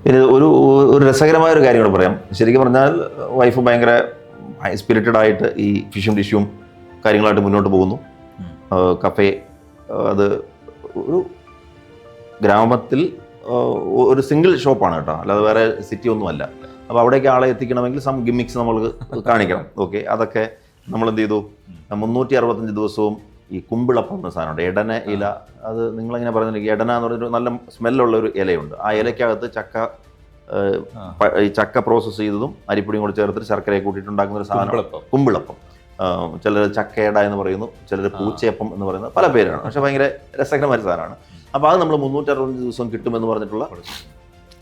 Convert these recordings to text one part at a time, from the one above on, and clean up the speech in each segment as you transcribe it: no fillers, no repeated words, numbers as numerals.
ഇനി ഒരു രസകരമായ ഒരു കാര്യം കൂടെ പറയാം. ശരിക്കും പറഞ്ഞാൽ വൈഫ് ഭയങ്കര സ്പിരിറ്റഡ് ആയിട്ട് ഈ ഫിഷും ഡിഷും കാര്യങ്ങളായിട്ട് മുന്നോട്ട് പോകുന്നു. കഫേ അത് ഒരു ഗ്രാമത്തിൽ ഒരു സിംഗിൾ ഷോപ്പാണ് കേട്ടോ, അല്ലാതെ വേറെ സിറ്റി ഒന്നുമല്ല. അപ്പോൾ അവിടേക്ക് ആളെ എത്തിക്കണമെങ്കിൽ സം ഗിമ്മിക്സ് നമ്മൾ കാണിക്കണം. ഓക്കെ, അതൊക്കെ നമ്മൾ എന്ത് ചെയ്തു, 365 ദിവസവും ഈ കുമ്പിളപ്പം എന്ന സാധനമുണ്ട്, എടന ഇല. അത് നിങ്ങളെങ്ങനെ പറഞ്ഞിട്ടുണ്ടെങ്കിൽ എടന എന്ന് പറഞ്ഞൊരു നല്ല സ്മെല്ലുള്ള ഒരു ഇലയുണ്ട്. ആ ഇലയ്ക്കകത്ത് ഈ ചക്ക പ്രോസസ്സ് ചെയ്തതും അരിപ്പൊടിയും കൂടെ ചേർത്തിട്ട് ശർക്കരയെ കൂട്ടിയിട്ടുണ്ടാക്കുന്ന ഒരു സാധനം കുമ്പിളപ്പം. ചിലർ ചക്കയട എന്ന് പറയുന്നു, ചിലർ പൂച്ചയപ്പം എന്ന് പറയുന്നത്, പല പേരാണ്. പക്ഷെ ഭയങ്കര രസകരമായ സാധനമാണ്. അപ്പോൾ അത് നമ്മൾ 365 ദിവസം കിട്ടുമെന്ന് പറഞ്ഞിട്ടുള്ള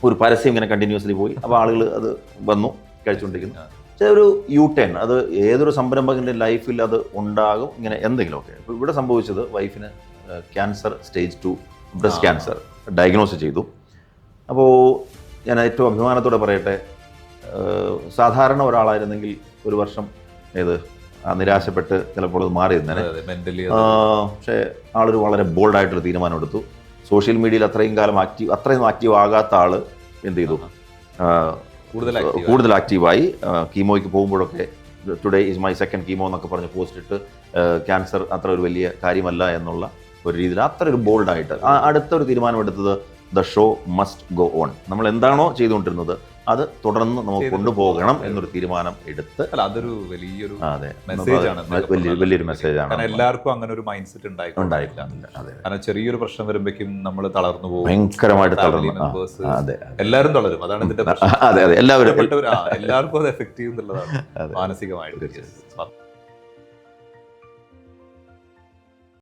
ഒരു പരസ്യം ഇങ്ങനെ കണ്ടിന്യൂസ്ലി പോയി. അപ്പോൾ ആളുകൾ അത് വന്നു കഴിച്ചുകൊണ്ടിരിക്കുന്നു. പക്ഷേ ഒരു U-turn അത് ഏതൊരു സംരംഭകൻ്റെ ലൈഫിൽ അത് ഉണ്ടാകും, ഇങ്ങനെ എന്തെങ്കിലുമൊക്കെ. ഇപ്പോൾ ഇവിടെ സംഭവിച്ചത് വൈഫിന് cancer stage 2 breast cancer diagnose ചെയ്തു. അപ്പോൾ ഞാൻ ഏറ്റവും അഭിമാനത്തോടെ പറയട്ടെ, സാധാരണ ഒരാളായിരുന്നെങ്കിൽ ഒരു വർഷം നിരാശപ്പെട്ട് ചിലപ്പോൾ അത് മാറി നിന്നേനെ. പക്ഷേ ആളൊരു വളരെ ബോൾഡായിട്ടൊരു തീരുമാനം എടുത്തു. സോഷ്യൽ മീഡിയയിൽ അത്രയും ആക്റ്റീവ് ആകാത്ത ആള് എന്ത് ചെയ്തു, കൂടുതൽ ആക്റ്റീവായി. കീമോയ്ക്ക് പോകുമ്പോഴൊക്കെ today is my second chemo എന്നൊക്കെ പറഞ്ഞ് പോസ്റ്റ് ഇട്ട് ക്യാൻസർ അത്ര ഒരു വലിയ കാര്യമല്ല എന്നുള്ള ഒരു രീതിയിൽ അത്ര ഒരു ബോൾഡായിട്ട് അടുത്തൊരു തീരുമാനമെടുത്തത് the show must go on. നമ്മൾ എന്താണോ ചെയ്തുകൊണ്ടിരുന്നത് അത് തുടർന്ന് നമുക്ക് കൊണ്ടുപോകണം എന്നൊരു തീരുമാനം എടുത്ത്. അതൊരു വലിയൊരു മെസ്സേജാണ്, വലിയൊരു മെസ്സേജാണ്. എല്ലാവർക്കും അങ്ങനെ ഒരു മൈൻഡ് സെറ്റ് ഉണ്ടായിട്ടില്ല. കാരണം ചെറിയൊരു പ്രശ്നം വരുമ്പോഴേക്കും നമ്മൾ തളർന്നു പോകും, ഭയങ്കരമായിട്ട് തളർന്നു. എല്ലാവരും തളരും, അതാണ് ഇതിന്റെ പ്രശ്നം. എല്ലാവർക്കും അത് എഫക്ട് ചെയ്യുന്നുള്ളതാണ് മാനസികമായിട്ട്.